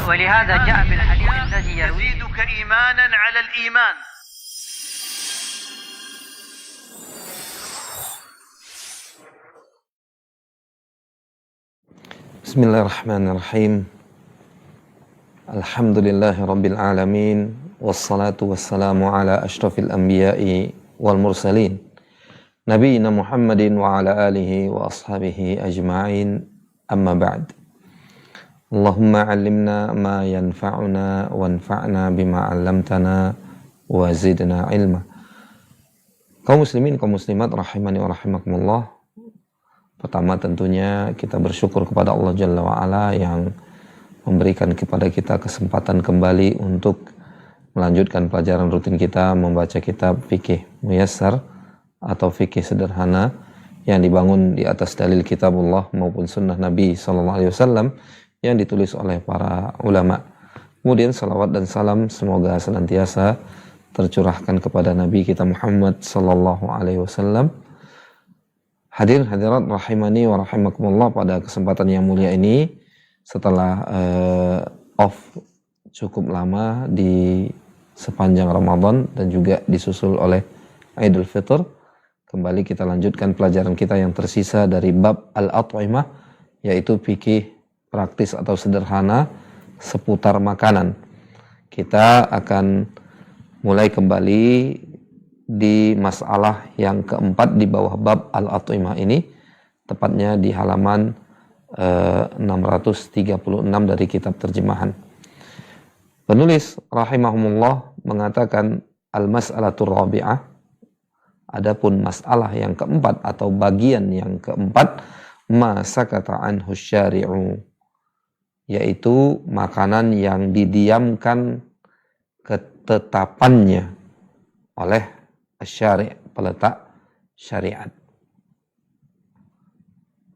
ولهذا جاء في الحديث الذي يرويه يزيدك إيمانا على الإيمان. Bismillahirrahmanirrahim. Alhamdulillahi rabbil alamin. Wassalatu wassalamu ala ashrafil anbiya'i wal mursalin, Nabiina Muhammadin wa ala alihi wa ashabihi ajma'in. Amma ba'd. Allahumma 'allimna ma yanfa'una wanfa'na bima 'allamtana wa zidna ilma. Kaum muslimin, kaum muslimat rahimani wa rahimakumullah. Pertama tentunya kita bersyukur kepada Allah Jalla wa'ala yang memberikan kepada kita kesempatan kembali untuk melanjutkan pelajaran rutin kita membaca kitab Fikih Muyassar atau Fikih Sederhana yang dibangun di atas dalil kitabullah maupun sunnah Nabi SAW yang ditulis oleh para ulama. Kemudian salawat dan salam semoga senantiasa tercurahkan kepada Nabi kita Muhammad SAW. Hadirin hadirat rahimani wa rahimakumullah, pada kesempatan yang mulia ini setelah off cukup lama di sepanjang Ramadan dan juga disusul oleh Idul Fitr, kembali kita lanjutkan pelajaran kita yang tersisa dari bab al-at'imah, yaitu fikih praktis atau sederhana seputar makanan. Kita akan mulai kembali di masalah yang keempat di bawah bab al-at'imah ini, tepatnya di halaman 636 dari kitab terjemahan. Penulis rahimahumullah mengatakan al-mas'alatur rabi'ah, adapun masalah yang keempat atau bagian yang keempat, ma sakata anhu syari'u, yaitu makanan yang didiamkan ketetapannya oleh syari', peletak syariat.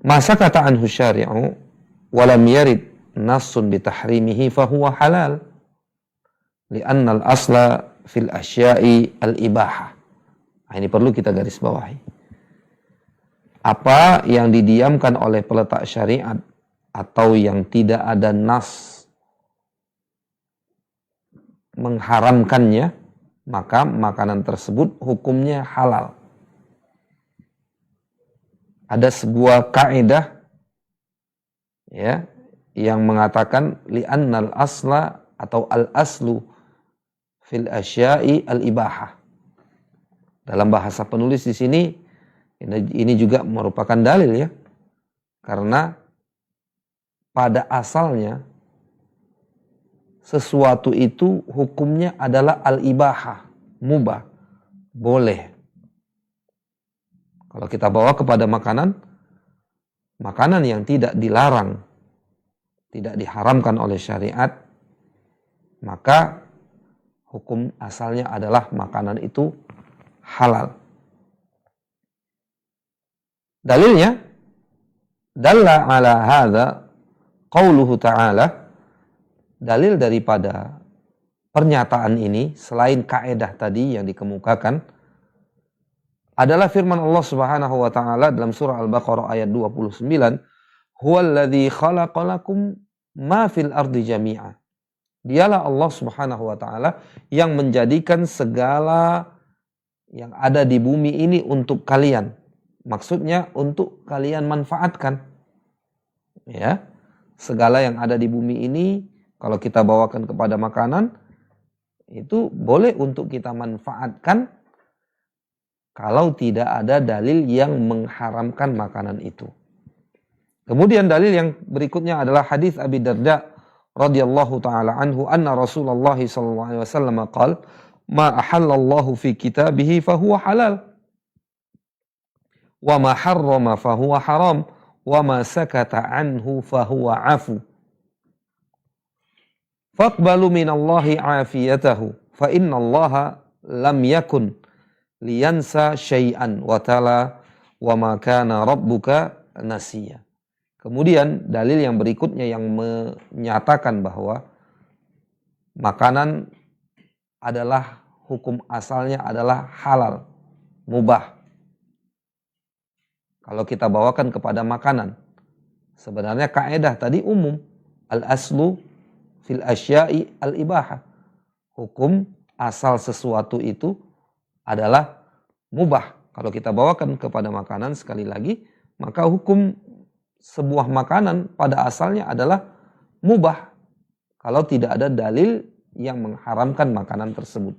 Masa kata anhu syari'u walam yarid nassun bitahrimihi fahuwa halal li'anna al-asla fil asya'i al-ibahah. Nah, ini perlu kita garis bawahi. Apa yang didiamkan oleh peletak syariat atau yang tidak ada nas mengharamkannya, maka makanan tersebut hukumnya halal. Ada sebuah kaidah ya yang mengatakan li'annal asla atau al-aslu fil asya'i al-ibahah. Dalam bahasa penulis di sini ini juga merupakan dalil ya. Karena pada asalnya sesuatu itu hukumnya adalah al-ibahah, mubah, boleh. Kalau kita bawa kepada makanan yang tidak dilarang, tidak diharamkan oleh syariat, maka hukum asalnya adalah makanan itu halal. Dalilnya, dalla ala hadza qauluhu ta'ala, dalil daripada pernyataan ini selain kaedah tadi yang dikemukakan adalah firman Allah Subhanahu wa taala dalam surah Al-Baqarah ayat 29, huwallazi khalaqalakum ma fil ardi jami'a. Dialah Allah Subhanahu wa taala yang menjadikan segala yang ada di bumi ini untuk kalian. Maksudnya untuk kalian manfaatkan. Ya. Segala yang ada di bumi ini kalau kita bawakan kepada makanan itu boleh untuk kita manfaatkan kalau tidak ada dalil yang mengharamkan makanan itu. Kemudian dalil yang berikutnya adalah hadis Abi Darda radhiyallahu taala anhu anna Rasulullah sallallahu alaihi wasallam qala ma ahallallahu fi kitabihi fahuwa halal wa ma harrama fahuwa haram wa ma sakata anhu fahuwa afu faqbalu minallahi afiyatahu fa innallaha lam yakun liyansa syai'an wa ta'ala wa ma kana rabbuka nasiya. Kemudian dalil yang berikutnya yang menyatakan bahwa makanan adalah hukum asalnya adalah halal, mubah. Kalau kita bawakan kepada makanan, sebenarnya kaedah tadi umum, al-aslu fil asya'i al-ibahah. Hukum asal sesuatu itu adalah mubah. Kalau kita bawakan kepada makanan sekali lagi, maka hukum sebuah makanan pada asalnya adalah mubah. Kalau tidak ada dalil yang mengharamkan makanan tersebut.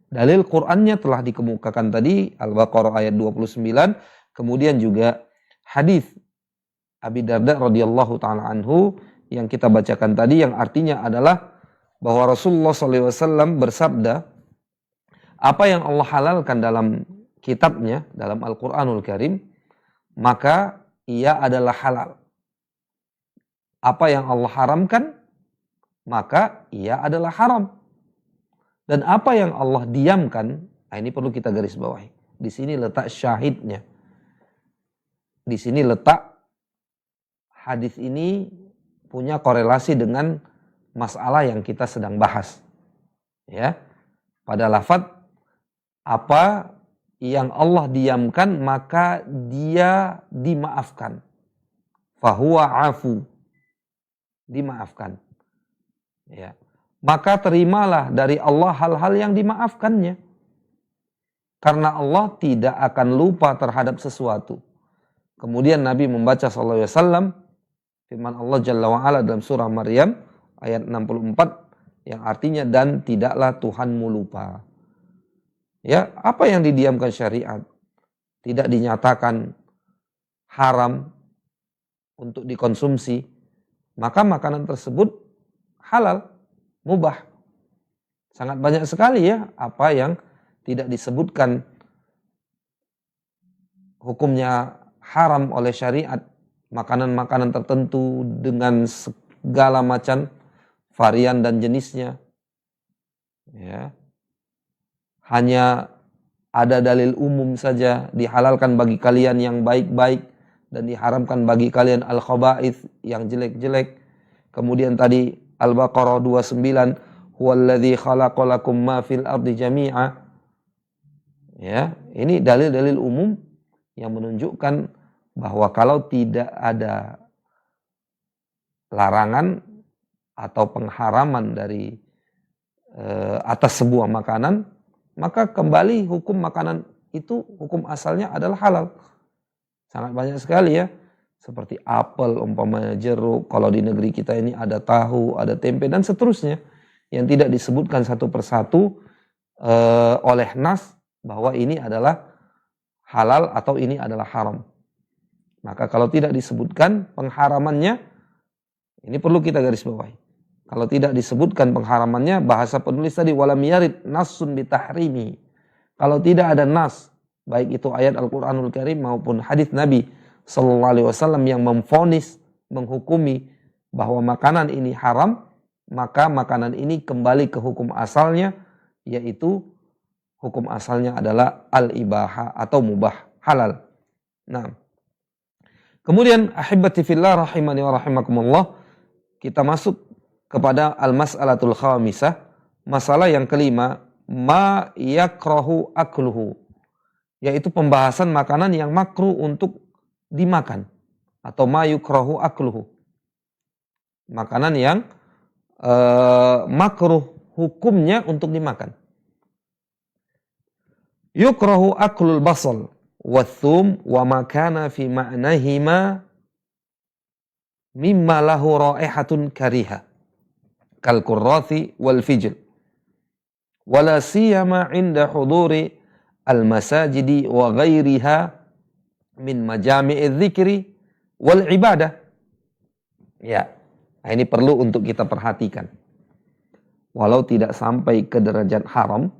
Dalil Qur'annya telah dikemukakan tadi, Al-Baqarah ayat 29, kemudian juga hadis Abi Darda radhiyallahu taala anhu yang kita bacakan tadi, yang artinya adalah bahwa Rasulullah SAW bersabda, apa yang Allah halalkan dalam kitabnya, dalam Al-Quranul Karim, maka ia adalah halal. Apa yang Allah haramkan, maka ia adalah haram. Dan apa yang Allah diamkan, nah ini perlu kita garis bawahi. Di sini letak syahidnya. Di sini letak hadis ini punya korelasi dengan masalah yang kita sedang bahas. Ya. Pada lafaz apa yang Allah diamkan maka dia dimaafkan. Fahuwa afu. Dimaafkan. Ya. Maka terimalah dari Allah hal-hal yang dimaafkannya. Karena Allah tidak akan lupa terhadap sesuatu. Kemudian Nabi membaca sallallahu alaihi wasallam firman Allah Jalla wa'ala dalam surah Maryam ayat 64 yang artinya dan tidaklah Tuhanmu lupa. Ya, apa yang didiamkan syariat tidak dinyatakan haram untuk dikonsumsi, maka makanan tersebut halal, mubah. Sangat banyak sekali ya apa yang tidak disebutkan hukumnya haram oleh syariat. Makanan-makanan tertentu dengan segala macam varian dan jenisnya. Ya. Hanya ada dalil umum saja, dihalalkan bagi kalian yang baik-baik dan diharamkan bagi kalian al-khaba'ith yang jelek-jelek. Kemudian tadi Al-Baqarah 29, huwallazi khalaqalakum ma fil ardi jami'a. Ya, ini dalil-dalil umum yang menunjukkan bahwa kalau tidak ada larangan atau pengharaman dari atas sebuah makanan, maka kembali hukum makanan itu hukum asalnya adalah halal. Sangat banyak sekali ya. Seperti apel, umpamanya jeruk, kalau di negeri kita ini ada tahu, ada tempe, dan seterusnya. Yang tidak disebutkan satu persatu oleh nas bahwa ini adalah halal atau ini adalah haram. Maka kalau tidak disebutkan pengharamannya, ini perlu kita garis bawahi. Kalau tidak disebutkan pengharamannya, bahasa penulis tadi, walam yarid nasun bitahrimi. Kalau tidak ada nas, baik itu ayat Al-Quranul Karim maupun hadis Nabi Sallallahu Alaihi Wasallam yang memvonis, menghukumi bahwa makanan ini haram, maka makanan ini kembali ke hukum asalnya, yaitu hukum asalnya adalah al-ibaha atau mubah, halal. Nah, kemudian ahibati fillah rahimani wa rahimakumullah, kita masuk kepada al-mas'alatul khamisah, masalah yang kelima, ma yakrahu akluhu, yaitu pembahasan makanan yang makruh untuk dimakan, atau ma yukrahu akluhu, makanan yang makruh hukumnya untuk dimakan. Yukrahu aklul basal wathum wa makana fi ma'nahima mimma lahu raihatun kariha kal kurrathi wal fijl wala siyama inda huduri al masajidi wa ghairiha min majami'idz dzikri wal ibadah. Ya, nah ini perlu untuk kita perhatikan. Walau tidak sampai ke derajat haram,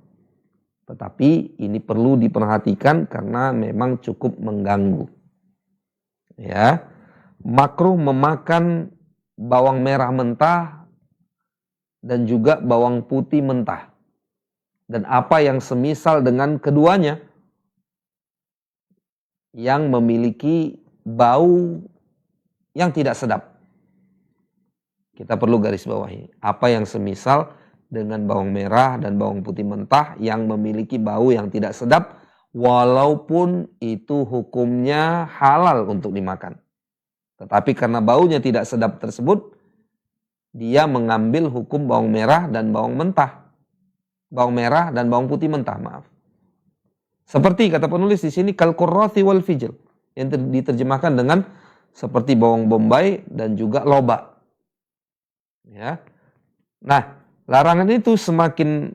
tetapi ini perlu diperhatikan karena memang cukup mengganggu. Ya, makruh memakan bawang merah mentah dan juga bawang putih mentah. Dan apa yang semisal dengan keduanya yang memiliki bau yang tidak sedap. Kita perlu garis bawahi. Apa yang semisal dengan bawang merah dan bawang putih mentah yang memiliki bau yang tidak sedap, walaupun itu hukumnya halal untuk dimakan. Tetapi karena baunya tidak sedap tersebut, dia mengambil hukum bawang merah dan bawang mentah. Bawang merah dan bawang putih mentah, maaf. Seperti kata penulis di sini kal qurrathi wal fijl, yang diterjemahkan dengan seperti bawang bombay dan juga loba. Ya. Nah, larangan itu semakin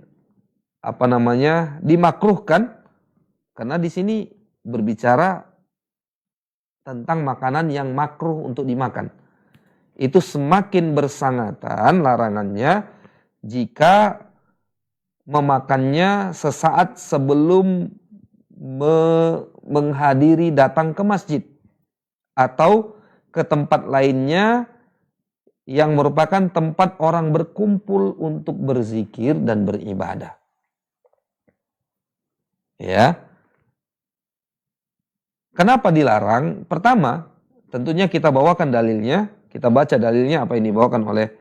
dimakruhkan karena di sini berbicara tentang makanan yang makruh untuk dimakan. Itu semakin bersangatan larangannya jika memakannya sesaat sebelum menghadiri datang ke masjid atau ke tempat lainnya yang merupakan tempat orang berkumpul untuk berzikir dan beribadah. Ya. Kenapa dilarang? Pertama, tentunya kita bawakan dalilnya, kita baca dalilnya apa yang dibawakan oleh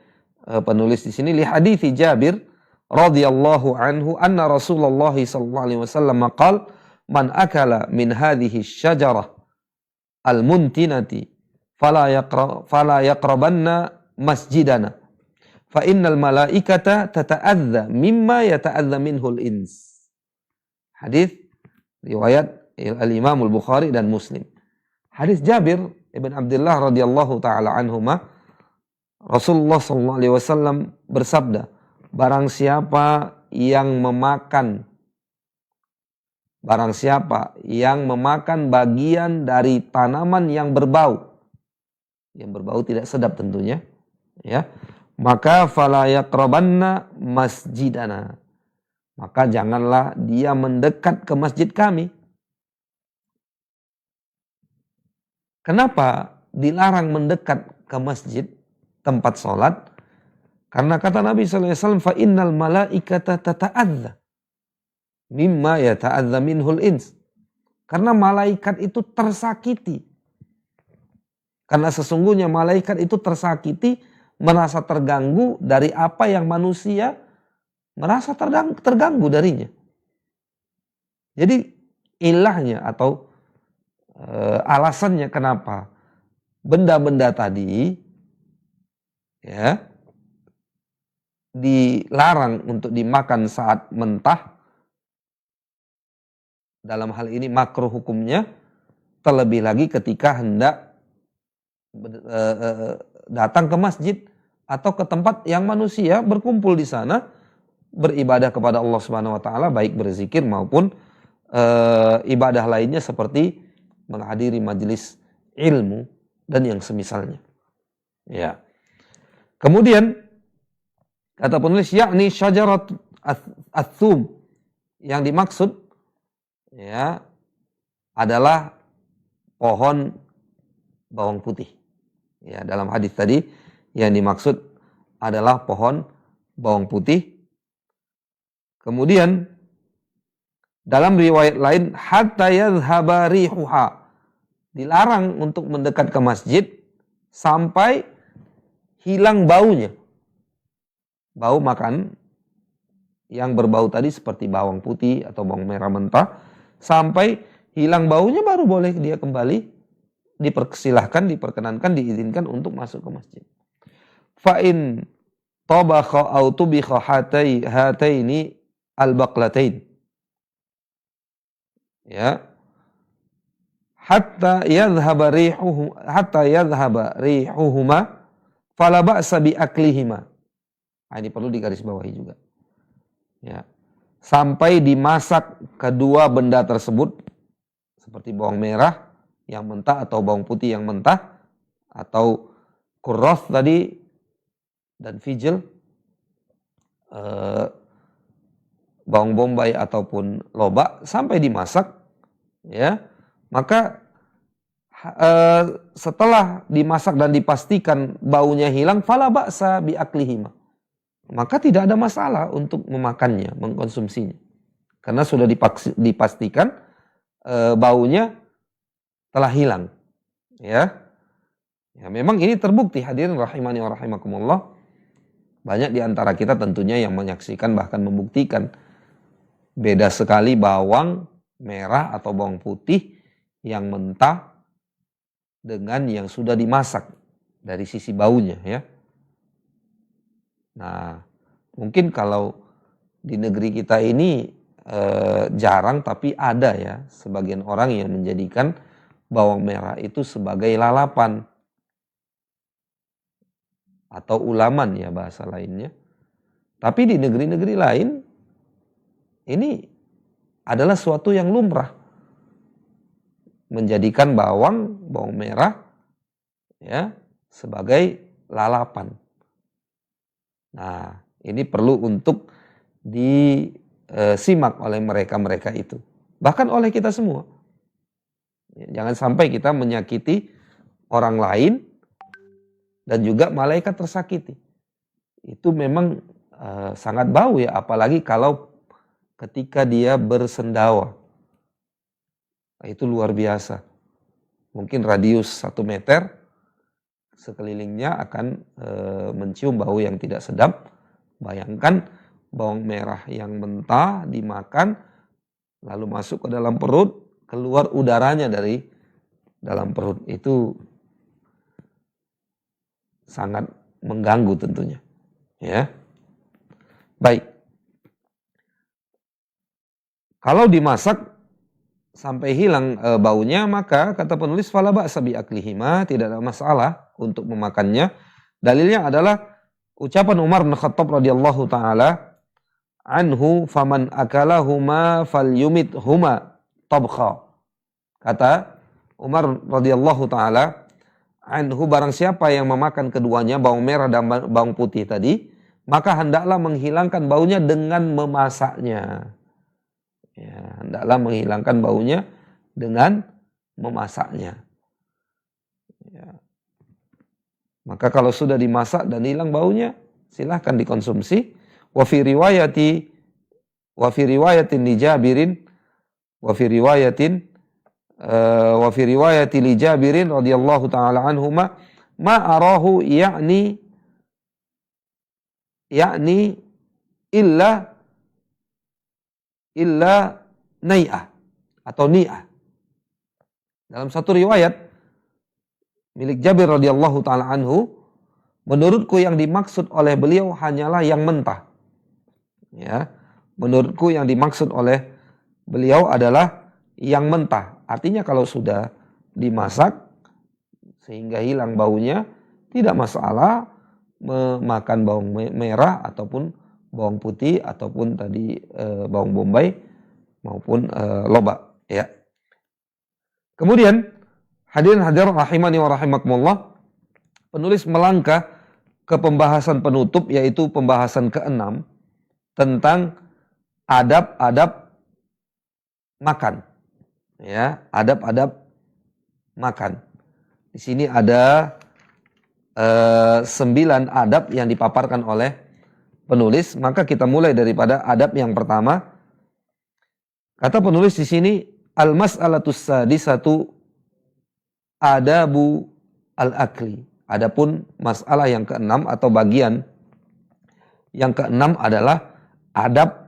penulis di sini. Li hadithi Jabir radhiyallahu anhu anna Rasulullah sallallahu alaihi wasallam qala man akala min hadhihi syajarah al-muntinati fala yaqrabanna masjidana fa innal malaikata tata'adza mimma yata'adza minhul ins. Hadis riwayat Al-Imam Al-Bukhari dan Muslim. Hadis Jabir ibn Abdullah radhiyallahu taala anhuma, Rasulullah sallallahu alaihi wasallam bersabda, barang siapa yang memakan bagian dari tanaman yang berbau tidak sedap tentunya, ya, maka fala yaqrabanna masjidana, maka janganlah dia mendekat ke masjid kami. Kenapa dilarang mendekat ke masjid tempat sholat? Karena kata Nabi SAW, fa innal malaikata tata'adza mimma yata'adza minhul ins. Karena malaikat itu tersakiti. Karena sesungguhnya malaikat itu tersakiti, merasa terganggu dari apa yang manusia merasa terganggu darinya. Jadi ilahnya atau alasannya kenapa benda-benda tadi ya dilarang untuk dimakan saat mentah, dalam hal ini makruh hukumnya, terlebih lagi ketika hendak datang ke masjid atau ke tempat yang manusia berkumpul di sana beribadah kepada Allah Subhanahu wa taala, baik berzikir maupun ibadah lainnya seperti menghadiri majelis ilmu dan yang semisalnya. Ya. Kemudian kata penulis yakni syajarat athum, yang dimaksud ya adalah pohon bawang putih. Ya, dalam hadis tadi yang dimaksud adalah pohon bawang putih. Kemudian dalam riwayat lain hatta yadhhaba rihuha, dilarang untuk mendekat ke masjid sampai hilang baunya. Bau makan yang berbau tadi seperti bawang putih atau bawang merah mentah, sampai hilang baunya baru boleh dia kembali dipersilahkan, diperkenankan, diizinkan untuk masuk ke masjid. Fa in tabakha aw tubikha hataini al-baqlatain, ya, hatta yadhhaba rihuhuma fala ba'sa bi aklihima. Ini perlu digarisbawahi juga. Ya. Sampai dimasak kedua benda tersebut seperti bawang merah yang mentah atau bawang putih yang mentah atau kurroth tadi dan fijl, bawang bombay ataupun loba, sampai dimasak, ya, maka setelah dimasak dan dipastikan baunya hilang, fala ba'sa bi aklihima, maka tidak ada masalah untuk memakannya, mengkonsumsinya, karena sudah dipastikan baunya telah hilang, ya. Ya, memang ini terbukti, hadirin rahimani wa rahimakumullah. Banyak di antara kita tentunya yang menyaksikan bahkan membuktikan beda sekali bawang merah atau bawang putih yang mentah dengan yang sudah dimasak dari sisi baunya, ya. Nah, mungkin kalau di negeri kita ini jarang, tapi ada ya sebagian orang yang menjadikan bawang merah itu sebagai lalapan atau ulaman ya bahasa lainnya. Tapi di negeri-negeri lain ini adalah suatu yang lumrah, menjadikan bawang merah ya sebagai lalapan. Nah, ini perlu untuk disimak oleh mereka-mereka itu. Bahkan oleh kita semua. Jangan sampai kita menyakiti orang lain dan juga malaikat tersakiti. Itu memang sangat bau ya, apalagi kalau ketika dia bersendawa. Nah, itu luar biasa. Mungkin radius 1 meter sekelilingnya akan mencium bau yang tidak sedap. Bayangkan bawang merah yang mentah dimakan, lalu masuk ke dalam perut, keluar udaranya dari dalam perut. Itu sangat mengganggu tentunya. Ya. Baik. Kalau dimasak sampai hilang baunya, maka kata penulis fala ba'sa bi aklihima, tidak ada masalah untuk memakannya. Dalilnya adalah ucapan Umar bin Khattab radhiyallahu taala anhu, faman akalahuma falyumithuma tabkha. Kata Umar radhiyallahu taala anhu, barang siapa yang memakan keduanya, bawang merah dan bawang putih tadi, maka hendaklah menghilangkan baunya dengan memasaknya. Ya, hendaklah menghilangkan baunya dengan memasaknya. Ya. Maka kalau sudah dimasak dan hilang baunya, silahkan dikonsumsi. Wa fi riwayatin li Jabirin wa fi riwayati li Jabirin radhiyallahu taala anhuma ma arahu ya'ni illa nai'ah atau ni'ah. Dalam satu riwayat milik Jabir radhiyallahu taala anhu, menurutku yang dimaksud oleh beliau hanyalah yang mentah. Ya, menurutku yang dimaksud oleh beliau adalah yang mentah. Artinya kalau sudah dimasak sehingga hilang baunya, tidak masalah memakan bawang merah ataupun bawang putih ataupun tadi bawang bombay maupun lobak ya. Kemudian hadirin rahimani wa rahimakumullah, penulis melangkah ke pembahasan penutup, yaitu pembahasan ke-6 tentang adab-adab makan. Ya, adab-adab makan. Di sini ada 9 adab yang dipaparkan oleh penulis, maka kita mulai daripada adab yang pertama. Kata penulis di sini, al-mas'alatus sadisatu adabu al-akli. Adapun masalah yang ke-6 atau bagian yang ke-6 adalah adab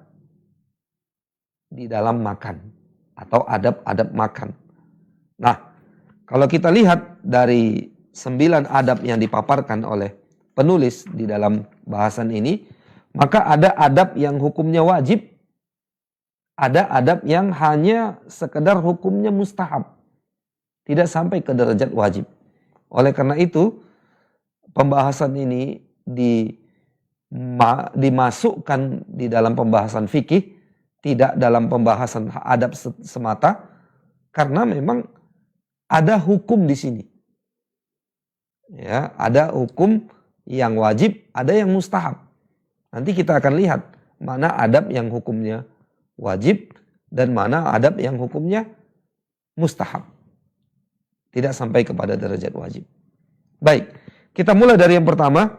di dalam makan atau adab-adab makan. Nah, kalau kita lihat dari 9 adab yang dipaparkan oleh penulis di dalam bahasan ini, maka ada adab yang hukumnya wajib, ada adab yang hanya sekedar hukumnya mustahab, tidak sampai ke derajat wajib. Oleh karena itu, pembahasan ini dimasukkan di dalam pembahasan fikih, tidak dalam pembahasan adab semata, karena memang ada hukum di sini. Ya, ada hukum yang wajib, ada yang mustahab. Nanti kita akan lihat mana adab yang hukumnya wajib dan mana adab yang hukumnya mustahab. Tidak sampai kepada derajat wajib. Baik, kita mulai dari yang pertama,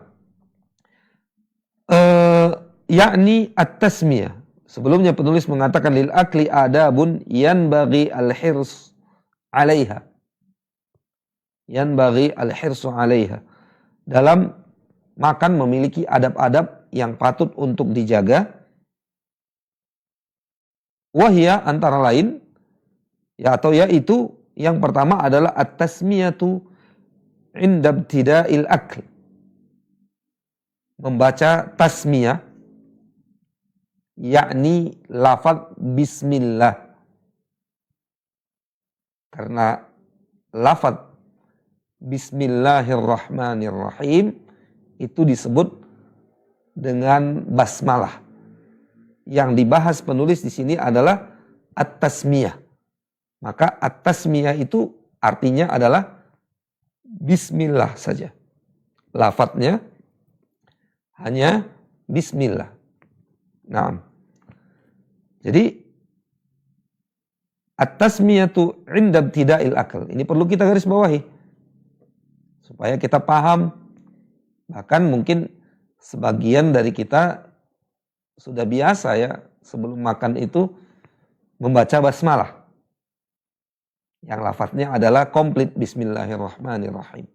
yakni at-tasmiyah. Sebelumnya penulis mengatakan lil akli adabun yanbaghi al-hirs 'alaiha. Yanbaghi al-hirsu 'alaiha. Dalam makan memiliki adab-adab yang patut untuk dijaga. Wahya antara lain, yaitu yang pertama adalah at-tasmiyatu 'inda ibtida'il akl. membaca tasmiyah, yakni lafaz bismillah. Karena lafaz bismillahirrahmanirrahim itu disebut dengan basmalah. Yang dibahas penulis di sini adalah at-tasmiyah. Maka at-tasmiyah itu artinya adalah bismillah saja. Lafadznya hanya bismillah. Nah, jadi at-tasmiyatu 'inda ibtida'il akal. Ini perlu kita garis bawahi supaya kita paham. Bahkan mungkin sebagian dari kita sudah biasa ya sebelum makan itu membaca basmalah. Yang lafadznya adalah komplit bismillahirrahmanirrahim.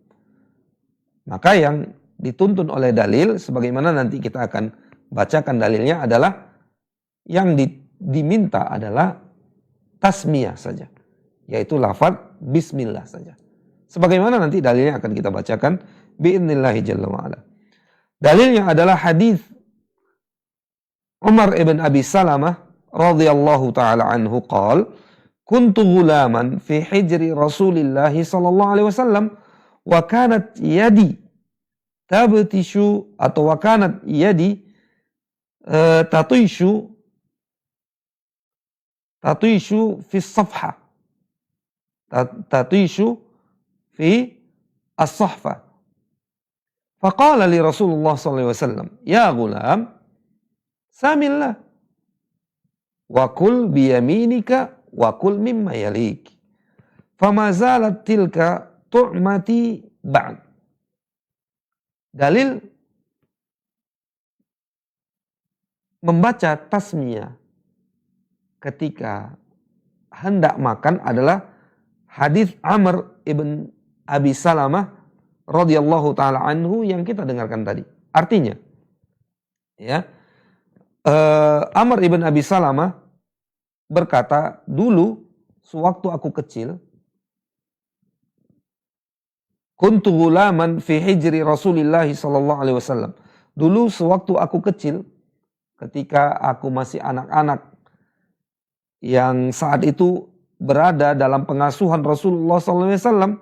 Maka yang dituntun oleh dalil, sebagaimana nanti kita akan bacakan dalilnya, adalah yang diminta adalah tasmiyah saja, yaitu lafaz bismillah saja. Sebagaimana nanti dalilnya akan kita bacakan bi'idnillahi jalla wa'ala. Dalilnya adalah hadis Umar ibn Abi Salamah radhiyallahu taala anhu qala kuntu ghulaman fi hijri Rasulillah sallallahu alaihi wasallam wa kanat yadi tabtishu atau wa kanat yadi tatishu fi safha, tatishu fi as-sahfa. Faqala li Rasulullah sallallahu alaihi wasallam, ya ghulam, samillah wa kul biyaminika wa kul mimma yalik. Fama zalat tilka tu'mati ba'd. Dalil membaca tasmiyah ketika hendak makan adalah hadis Amr ibn Abi Salamah radhiyallahu taala anhu yang kita dengarkan tadi. Artinya, ya, Amr ibn Abi Salamah berkata, dulu sewaktu aku kecil, kuntu ghulaman fi hijri Rasulillah sallallahu alaihi wasallam. Dulu sewaktu aku kecil, ketika aku masih anak-anak yang saat itu berada dalam pengasuhan Rasulullah sallallahu alaihi wasallam,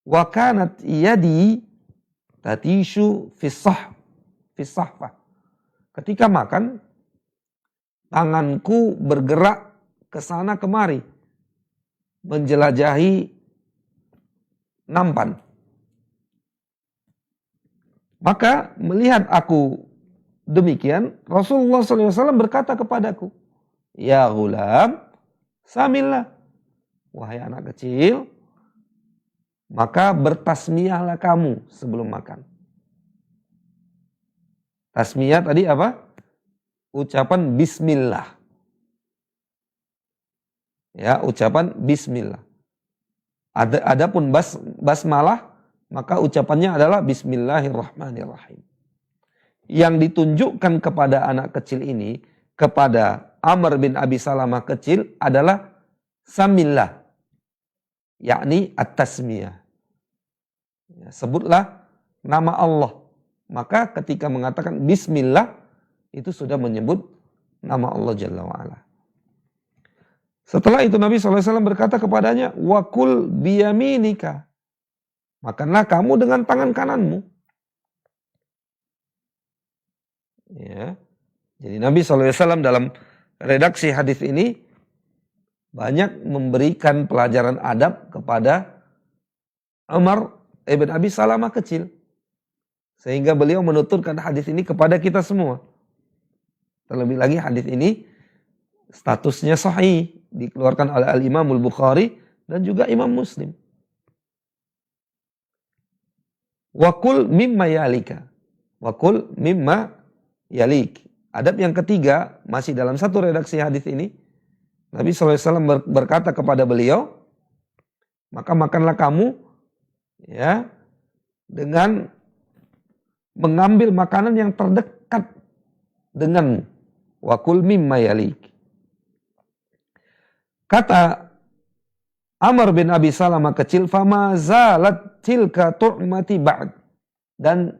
wa kanat yadi tatishu fi sahfah. Ketika makan, tanganku bergerak ke sana kemari menjelajahi nampan. Maka melihat aku demikian, Rasulullah SAW berkata kepadaku, ya ghulam, samillah. Wahai anak kecil, maka bertasmiyahlah kamu sebelum makan. Tasmiyah tadi apa? Ucapan bismillah. Ya, ucapan bismillah. Adapun basmalah, maka ucapannya adalah bismillahirrahmanirrahim. Yang ditunjukkan kepada anak kecil ini, kepada Amr bin Abi Salamah kecil adalah samillah, yakni at-tasmiyah. Ya, sebutlah nama Allah. Maka ketika mengatakan bismillah, itu sudah menyebut nama Allah Jalla wa'ala. Setelah itu Nabi SAW berkata kepadanya, wakul biyaminika, makanlah kamu dengan tangan kananmu. Ya. Jadi Nabi SAW dalam redaksi hadis ini banyak memberikan pelajaran adab kepada Umar ibn Abi Salamah kecil. Sehingga beliau menuturkan hadis ini kepada kita semua. Terlebih lagi hadis ini statusnya sahih, dikeluarkan oleh Al-Imam Al-Bukhari dan juga Imam Muslim. Wakul mimma yalika. Wakul mimma yalik. Adab yang ketiga, masih dalam satu redaksi hadis ini, Nabi SAW berkata kepada beliau, maka makanlah kamu ya dengan mengambil makanan yang terdekat denganmu. Wakul mimma yalik. Kata Amr bin Abi Salamah kecil, fama zalat tilka tu'mati ba'd. Dan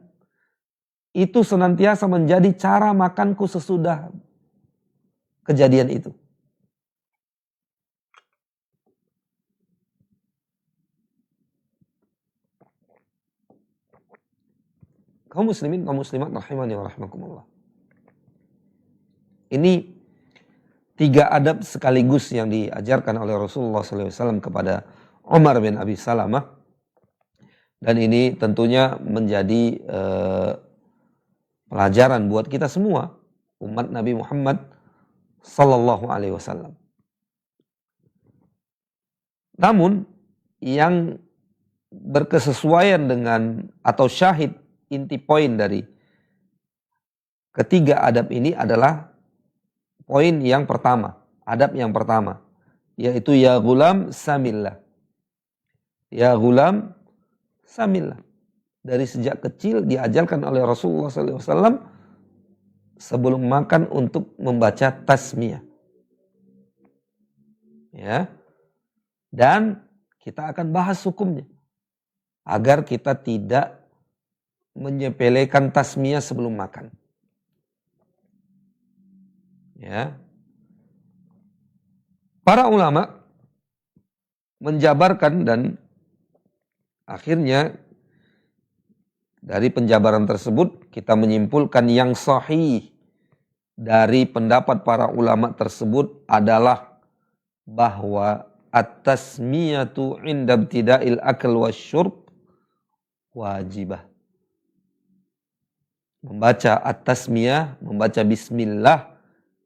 itu senantiasa menjadi cara makanku sesudah kejadian itu. Kaum muslimin, kaum muslimat rahimani wa rahmakumullah. Ini 3 adab sekaligus yang diajarkan oleh Rasulullah SAW kepada Umar bin Abi Salamah. Dan ini tentunya menjadi pelajaran buat kita semua, umat Nabi Muhammad Sallallahu Alaihi Wasallam. Namun yang berkesesuaian dengan atau syahid inti poin dari ketiga adab ini adalah poin yang pertama, adab yang pertama, yaitu ya gulam samillah. Ya gulam samillah. Dari sejak kecil diajarkan oleh Rasulullah SAW sebelum makan untuk membaca tasmiyah. Ya. Dan kita akan bahas hukumnya agar kita tidak menyepelekan tasmiyah sebelum makan. Ya. Para ulama menjabarkan dan akhirnya dari penjabaran tersebut kita menyimpulkan yang sahih dari pendapat para ulama tersebut adalah bahwa at-tasmiyatu 'inda ibtida'il akl wasyurb wajibah. Membaca at-tasmiyah, membaca bismillah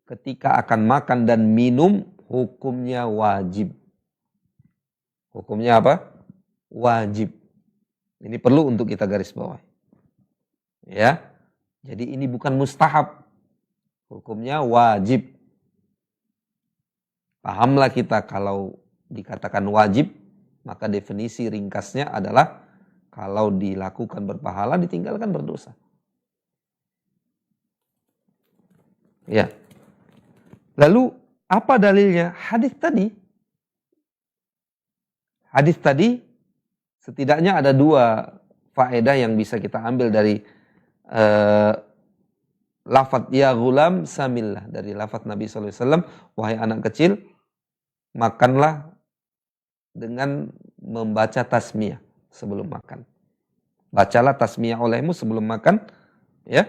ketika akan makan dan minum hukumnya wajib. Hukumnya apa? Wajib. Ini perlu untuk kita garis bawahi. Ya. Jadi ini bukan mustahab. Hukumnya wajib. Pahamlah kita kalau dikatakan wajib, maka definisi ringkasnya adalah kalau dilakukan berpahala, ditinggalkan berdosa. Ya. Lalu apa dalilnya? Hadis tadi. Hadis tadi setidaknya ada 2 faedah yang bisa kita ambil dari lafadz ya gulam samillah, dari lafadz Nabi SAW, wahai anak kecil, makanlah dengan membaca tasmiyah sebelum makan. Bacalah tasmiyah olehmu sebelum makan. Ya,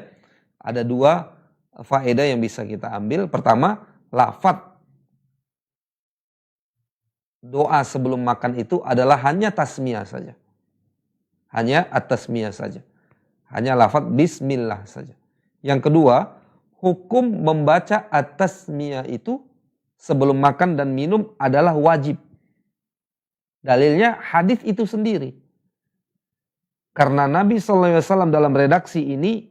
ada 2 faedah yang bisa kita ambil. Pertama, lafadz doa sebelum makan itu adalah hanya tasmiyah saja. Hanya at-tasmiyah saja. Hanya lafadz bismillah saja. Yang kedua, hukum membaca at-tasmiyah itu sebelum makan dan minum adalah wajib. Dalilnya hadis itu sendiri. Karena Nabi SAW dalam redaksi ini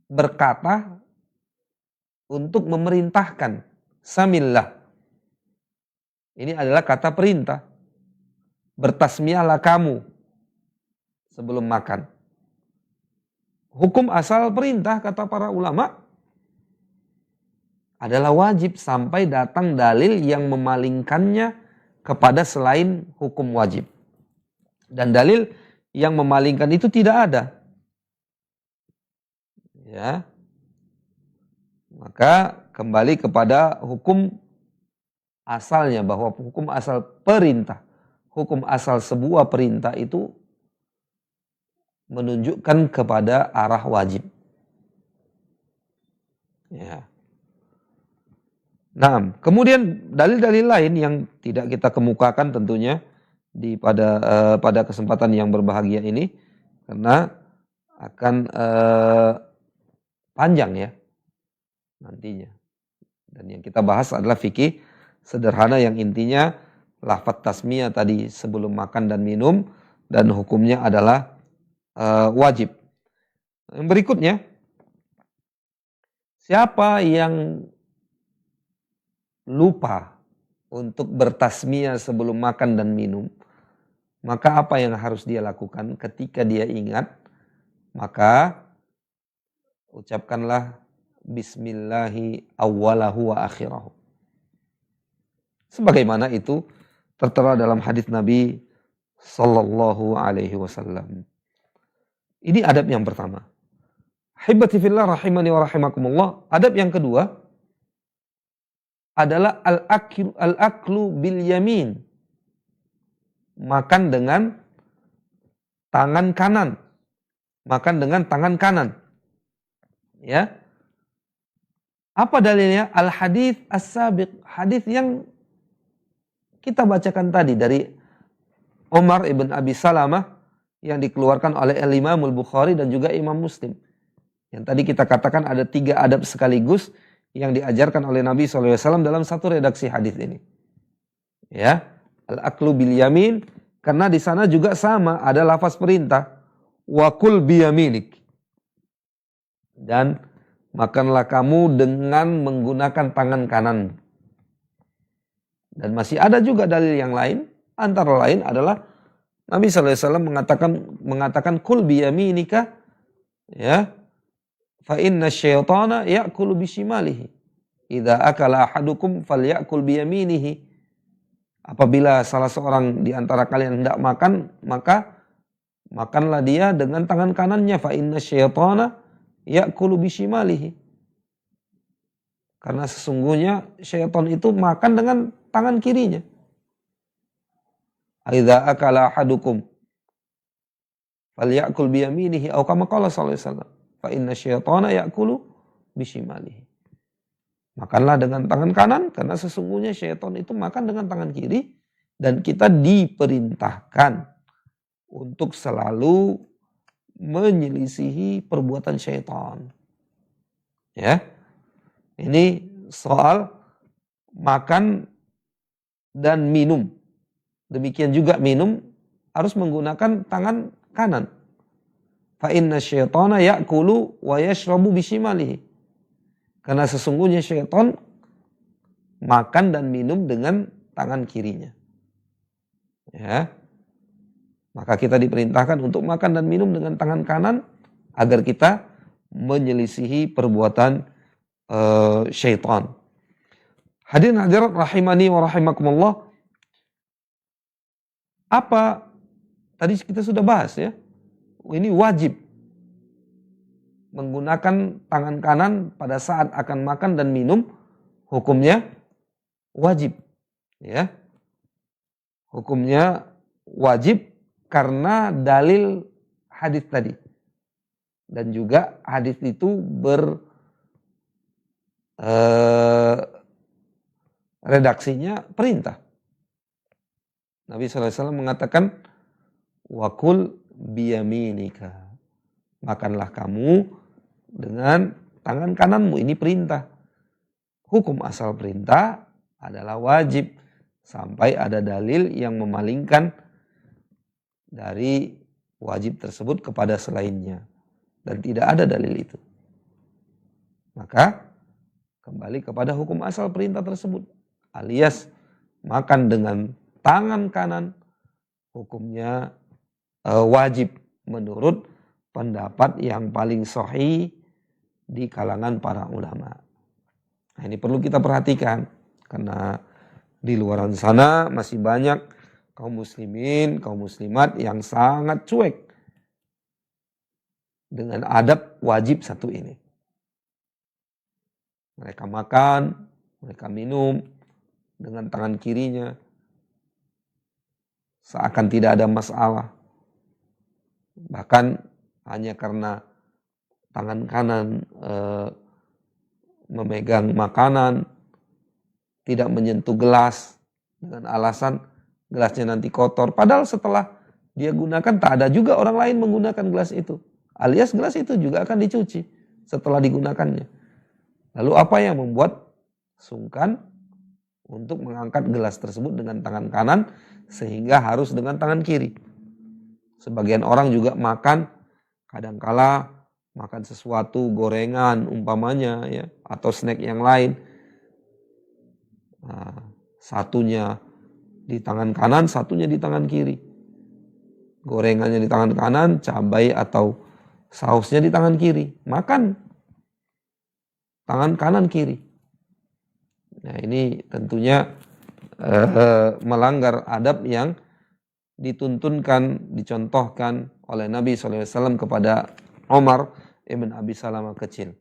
berkata untuk memerintahkan samillah. Ini adalah kata perintah. Bertasmiyahlah kamu sebelum makan. Hukum asal perintah, kata para ulama, adalah wajib sampai datang dalil yang memalingkannya kepada selain hukum wajib. Dan dalil yang memalingkan itu tidak ada. Ya. Maka kembali kepada hukum asalnya, bahwa hukum asal perintah, hukum asal sebuah perintah itu menunjukkan kepada arah wajib. Ya. Nah, kemudian dalil-dalil lain yang tidak kita kemukakan tentunya pada kesempatan yang berbahagia ini, karena akan panjang ya nantinya. Dan yang kita bahas adalah fikih sederhana yang intinya lafadz tasmiyah tadi sebelum makan dan minum, dan hukumnya adalah wajib. Yang berikutnya, siapa yang lupa untuk bertasmiyah sebelum makan dan minum, maka apa yang harus dia lakukan ketika dia ingat? Maka ucapkanlah bismillahi awwalahu wa akhirahu. Sebagaimana itu tertera dalam hadis Nabi Sallallahu Alaihi Wasallam. Ini adab yang pertama. Hibati fillah rahimani wa rahimakumullah. Adab yang kedua adalah al-aklu bil yamin. Makan dengan tangan kanan. Makan dengan tangan kanan. Ya. Apa dalilnya? Al-hadits as-sabiq. Hadis yang kita bacakan tadi dari Umar ibn Abi Salamah yang dikeluarkan oleh Imam Al-Bukhari dan juga Imam Muslim. Yang tadi kita katakan ada 3 adab sekaligus yang diajarkan oleh Nabi SAW dalam satu redaksi hadis ini. Ya, al-aklu bil yamin, karena di sana juga sama ada lafaz perintah, wa kul biyaminik. Dan makanlah kamu dengan menggunakan tangan kanan. Dan masih ada juga dalil yang lain, antara lain adalah Nabi SAW mengatakan kul biyaminika, ya, fa inna syaitana ya'kulu bishimalihi. Idza akala ahadukum falyakul biyaminihi. Apabila salah seorang di antara kalian hendak makan, maka makanlah dia dengan tangan kanannya. Fa inna syaitana ya'kulu bishimalihi. Karena sesungguhnya syaitan itu makan dengan tangan kirinya. Idza akala ahadukum falyakul biyaminihi atau kama qala sallallahu alaihi wasallam. Fa inna syaitana ya'kulu bishimalihi. Makanlah dengan tangan kanan karena sesungguhnya syaitan itu makan dengan tangan kiri, dan kita diperintahkan untuk selalu menyelisihi perbuatan syaitan. Ya. Ini soal makan dan minum. Demikian juga minum harus menggunakan tangan kanan. Fa inna syaitana ya'kulu wa yashrabu bishimalihi. Karena sesungguhnya syaitan makan dan minum dengan tangan kirinya. Ya. Maka kita diperintahkan untuk makan dan minum dengan tangan kanan agar kita menyelisihi perbuatan syaitan. Hadirin hadirat rahimani wa rahimakumullah. Apa tadi kita sudah bahas ya? Ini wajib menggunakan tangan kanan pada saat akan makan dan minum, hukumnya wajib. Ya. Hukumnya wajib karena dalil hadis tadi. Dan juga hadis itu redaksinya perintah. Nabi SAW mengatakan, wakul biyaminika. Makanlah kamu dengan tangan kananmu. Ini perintah. Hukum asal perintah adalah wajib sampai ada dalil yang memalingkan dari wajib tersebut kepada selainnya. Dan tidak ada dalil itu. Maka kembali kepada hukum asal perintah tersebut. Alias makan dengan tangan kanan hukumnya wajib menurut pendapat yang paling sahih di kalangan para ulama. Nah, ini perlu kita perhatikan karena di luar sana masih banyak kaum muslimin, kaum muslimat yang sangat cuek dengan adab wajib satu ini. Mereka makan, mereka minum dengan tangan kirinya seakan tidak ada masalah. Bahkan hanya karena tangan kanan memegang makanan, tidak menyentuh gelas dengan alasan gelasnya nanti kotor. Padahal setelah dia gunakan tak ada juga orang lain menggunakan gelas itu. Alias gelas itu juga akan dicuci setelah digunakannya. Lalu apa yang membuat sungkan untuk mengangkat gelas tersebut dengan tangan kanan sehingga harus dengan tangan kiri? Sebagian orang juga makan, kadangkala makan sesuatu gorengan umpamanya ya, atau snack yang lain. Nah, satunya di tangan kanan, satunya di tangan kiri. Gorengannya di tangan kanan, cabai atau sausnya di tangan kiri. Makan tangan kanan kiri. Nah, ini tentunya melanggar adab yang dituntunkan, dicontohkan oleh Nabi SAW kepada Umar ibn Abi Salamah kecil.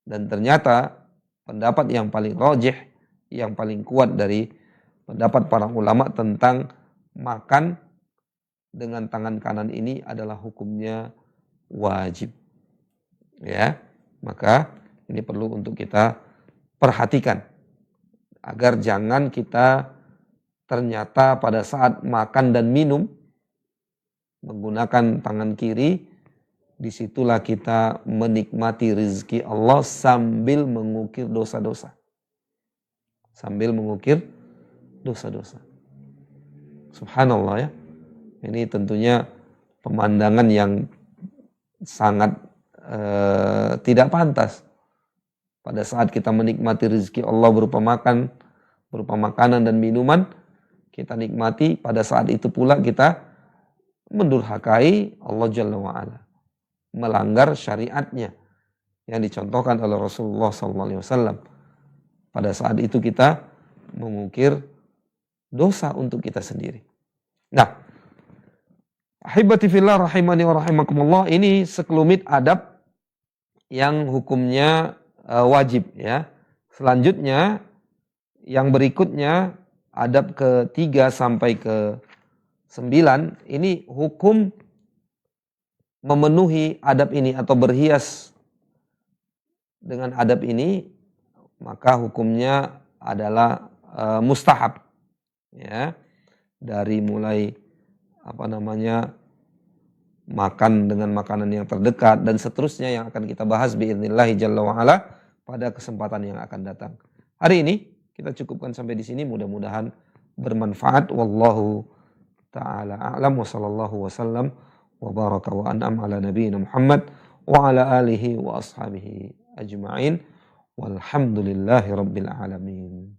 Dan ternyata pendapat yang paling rajih, yang paling kuat dari pendapat para ulama tentang makan dengan tangan kanan ini adalah hukumnya wajib. Ya, maka ini perlu untuk kita perhatikan agar jangan kita ternyata pada saat makan dan minum menggunakan tangan kiri, disitulah kita menikmati rezeki Allah sambil mengukir dosa-dosa. Sambil mengukir dosa-dosa. Subhanallah ya. Ini tentunya pemandangan yang sangat tidak pantas. Pada saat kita menikmati rezeki Allah berupa makanan dan minuman, kita nikmati, pada saat itu pula kita mendurhakai Allah Jalla wa'ala. Melanggar syariatnya yang dicontohkan oleh Rasulullah SAW. Pada saat itu kita mengukir dosa untuk kita sendiri. Nah, ahibati fillah rahimani wa rahimakumullah, ini sekelumit adab yang hukumnya wajib ya. Selanjutnya yang berikutnya adab ke-3 sampai ke-9 ini hukum memenuhi adab ini atau berhias dengan adab ini, maka hukumnya adalah mustahab ya. Dari mulai makan dengan makanan yang terdekat dan seterusnya yang akan kita bahas biidznillah jalla wa ala pada kesempatan yang akan datang. Hari ini kita cukupkan sampai di sini, mudah-mudahan bermanfaat. Wallahu taala a'lam wa sallallahu wasallam wa baraka wa an'am ala nabiyyina Muhammad wa ala alihi wa ashabihi ajma'in walhamdulillahi rabbil alamin.